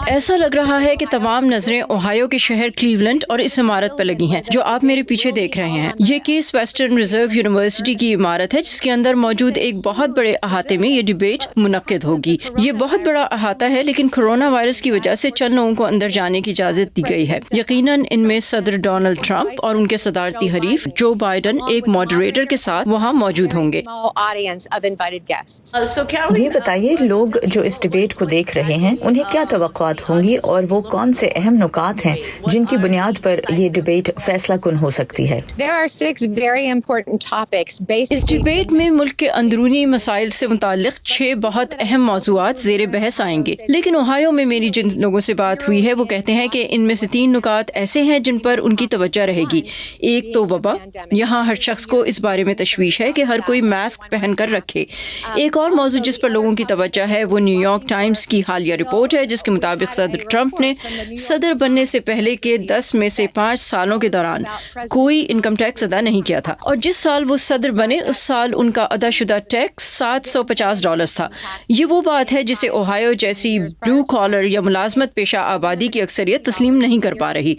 ایسا لگ رہا ہے کہ تمام نظریں اوہایو کے شہر کلیولینڈ اور اس عمارت پر لگی ہیں جو آپ میرے پیچھے دیکھ رہے ہیں۔ یہ کیس ویسٹرن ریزرو یونیورسٹی کی عمارت ہے جس کے اندر موجود ایک بہت بڑے احاطے میں یہ ڈیبیٹ منعقد ہوگی۔ یہ بہت بڑا احاطہ ہے لیکن کورونا وائرس کی وجہ سے چند لوگوں کو اندر جانے کی اجازت دی گئی ہے۔ یقیناً ان میں صدر ڈونلڈ ٹرمپ اور ان کے صدارتی حریف جو بائیڈن ایک ماڈریٹر کے ساتھ وہاں موجود ہوں گے۔ یہ بتائیے، لوگ جو اس ڈیبیٹ کو دیکھ رہے ہیں انہیں کیا توقعات ہوں گی اور وہ کون سے اہم نکات ہیں جن کی بنیاد پر یہ ڈیبیٹ فیصلہ کن ہو سکتی ہے؟ اس ڈیبیٹ میں ملک کے اندرونی مسائل سے متعلق 6 بہت اہم موضوعات زیر بحث آئیں گے، لیکن اوہایو میں میری جن لوگوں سے بات ہوئی ہے وہ کہتے ہیں کہ ان میں سے 3 نکات ایسے ہیں جن پر ان کی توجہ رہے گی۔ ایک تو وبا، یہاں ہر شخص کو اس بارے میں تشویش ہے کہ ہر کوئی ماسک پہن کر رکھے۔ ایک اور موضوع جس پر لوگوں کی توجہ ہے وہ نیو یارک ٹائمز کی حالیہ رپورٹ ہے جس کے مطابق صدر ٹرمپ نے صدر بننے سے پہلے کے 10 میں سے 5 سالوں کے دوران کوئی انکم ٹیکس ادا نہیں کیا تھا، اور جس سال وہ صدر بنے اس سال ان کا ادا شدہ ٹیکس $750 تھا۔ یہ وہ بات ہے جسے اوہایو جیسی بلو کالر یا ملازمت پیشہ آبادی کی اکثریت تسلیم نہیں کر پا رہی،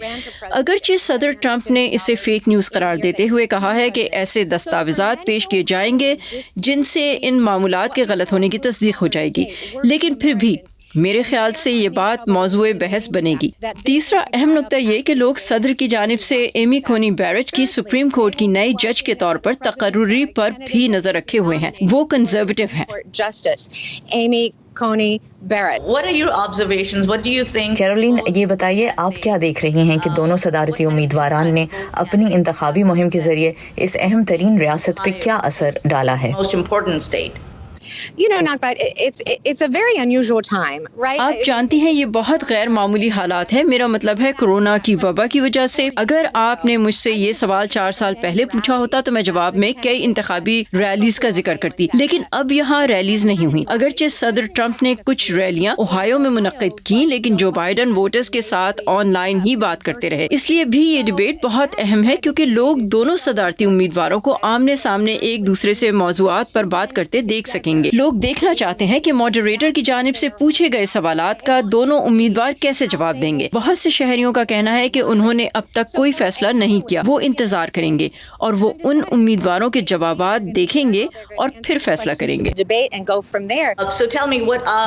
اگرچہ صدر ٹرمپ نے اسے فیک نیوز قرار دیتے ہوئے کہا ہے کہ ایسے دستاویزات پیش کیے جائیں گے جن سے ان معمولات کے غلط ہونے کی تصدیق ہو جائے گی، لیکن پھر بھی میرے خیال سے یہ بات موضوع بحث بنے گی۔ تیسرا اہم نقطہ یہ کہ لوگ صدر کی جانب سے ایمی کونی بیرٹ کی سپریم کورٹ کی نئی جج کے طور پر تقرری پر بھی نظر رکھے ہوئے ہیں، وہ کنزرویٹو ہیں۔ کیرولین، یہ بتائیے آپ کیا دیکھ رہی ہیں کہ دونوں صدارتی امیدواران نے اپنی انتخابی مہم کے ذریعے اس اہم ترین ریاست پہ کیا اثر ڈالا ہے؟ آپ جانتی ہیں یہ بہت غیر معمولی حالات ہیں، میرا مطلب ہے کورونا کی وبا کی وجہ سے۔ اگر آپ نے مجھ سے یہ سوال 4 سال پہلے پوچھا ہوتا تو میں جواب میں کئی انتخابی ریلیز کا ذکر کرتی، لیکن اب یہاں ریلیز نہیں ہوئی۔ اگرچہ صدر ٹرمپ نے کچھ ریلیاں اوہایو میں منعقد کی، لیکن جو بائیڈن ووٹرز کے ساتھ آن لائن ہی بات کرتے رہے۔ اس لیے بھی یہ ڈیبیٹ بہت اہم ہے کیونکہ لوگ دونوں صدارتی امیدواروں کو آمنے سامنے ایک دوسرے سے موضوعات پر بات کرتے دیکھ سکیں گے۔ لوگ دیکھنا چاہتے ہیں کہ ماڈریٹر کی جانب سے پوچھے گئے سوالات کا دونوں امیدوار کیسے جواب دیں گے۔ بہت سے شہریوں کا کہنا ہے کہ انہوں نے اب تک کوئی فیصلہ نہیں کیا، وہ انتظار کریں گے اور وہ ان امیدواروں کے جوابات دیکھیں گے اور پھر فیصلہ کریں گے۔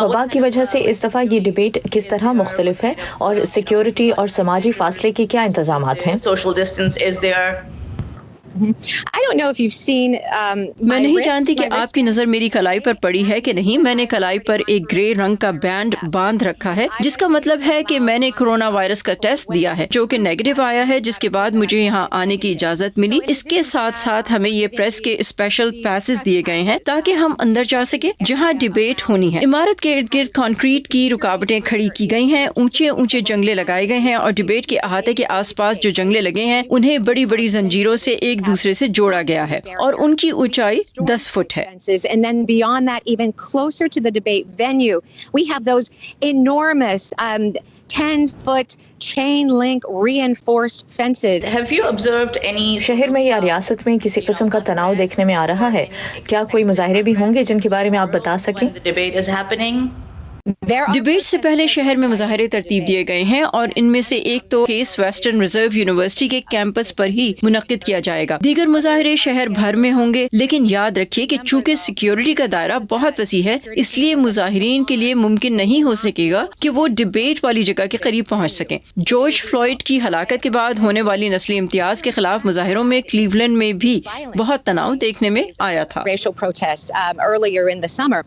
وبا کی وجہ سے اس دفعہ یہ ڈیبیٹ کس طرح مختلف ہے اور سیکیورٹی اور سماجی فاصلے کے کیا انتظامات ہیں؟ میں نہیں جانتی کہ آپ کی نظر میری کلائی پر پڑی ہے کہ نہیں۔ میں نے کلائی پر ایک گرے رنگ کا بینڈ باندھ رکھا ہے جس کا مطلب ہے کہ میں نے کورونا وائرس کا ٹیسٹ دیا ہے جو کہ نیگیٹو آیا ہے، جس کے بعد مجھے یہاں آنے کی اجازت ملی۔ اس کے ساتھ ساتھ ہمیں یہ پریس کے اسپیشل پیسز دیے گئے ہیں تاکہ ہم اندر جا سکیں جہاں ڈیبیٹ ہونی ہے۔ عمارت کے ارد گرد کنکریٹ کی رکاوٹیں کھڑی کی گئی ہیں، اونچے اونچے جنگلے لگائے گئے ہیں اور ڈیبیٹ کے احاطے کے آس پاس جو جنگلے لگے ہیں انہیں بڑی بڑی زنجیروں سے ایک دوسرے سے جوڑا گیا ہے اور ان کی اونچائی 10 فٹ ہے۔ And then beyond that, even closer to the debate venue, we have those enormous 10-foot chain link reinforced fences. Have you observed any شہر میں یا ریاست میں کسی قسم کا تناؤ دیکھنے میں آ رہا ہے؟ کیا کوئی مظاہرے بھی ہوں گے جن کے بارے میں آپ بتا سکیں؟ when the debate is happening? Debate سے پہلے شہر میں مظاہرے ترتیب دیے گئے ہیں اور ان میں سے ایک تو کیس ویسٹرن ریزرو یونیورسٹی کے کیمپس پر ہی منعقد کیا جائے گا۔ دیگر مظاہرے شہر بھر میں ہوں گے، لیکن یاد رکھیے کہ چونکہ سیکیورٹی کا دائرہ بہت وسیع ہے اس لیے مظاہرین کے لیے ممکن نہیں ہو سکے گا کہ وہ ڈیبیٹ والی جگہ کے قریب پہنچ سکیں۔ جارج فلوئڈ کی ہلاکت کے بعد ہونے والی نسلی امتیاز کے خلاف مظاہروں میں کلیولینڈ میں بھی بہت تناؤ دیکھنے میں آیا تھا۔ Racial protests earlier in the summer.